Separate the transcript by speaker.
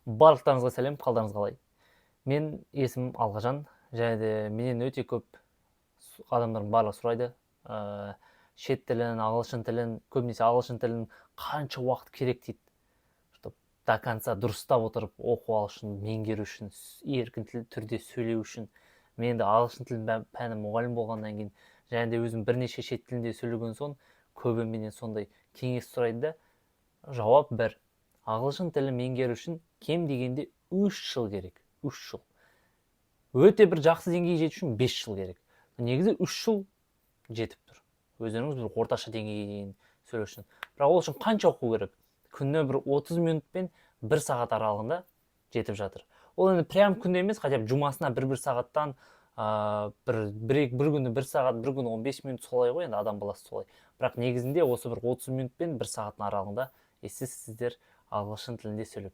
Speaker 1: Барлықтарыңызға сәлем, қалдарыңыз қалай? Мен есімім Алғажан, және де менен өте көп адамдардың барлығы сұрайды. Шет тілін, ағылшын тілін, көбінесе ағылшын тілін қанша уақыт керек дейді. Чтоб до конца дұрыстап отырып оқу үшін, меңгеру үшін, еркін түрде сөйлеу үшін. Мен де ағылшын тілін пәні мұғалім болғаннан кейін, және де өзім бірнеше шет тілінде сөйлеген соң, көбі менен сондай кеңес сұрайды да. Жауап бір: ағылшын тілін меңгеру үшін кем дегенде 3 жыл керек. 3 жыл. Өте бір жақсы деңгейге жету үшін 5 жыл керек. Негізі 3 жыл жетіп тұр. Өздеріңіз бір орташа деңгейге дейін сөйлеу үшін. Бірақ ол үшін қанша оқу керек? Күніне бір 30 минут пен 1 сағат аралығында жетіп жатыр. Ол енді прям күнде емес, хотя бы жұмасына 1-1 сағаттан бір күні 1 сағат, бір күні 15 минут солай ғой, енді адам баласы солай. Бірақ негізінде осы бір 30 минут пен 1 сағаттың аралығында сіздер ағылшын тілінде сөйлеп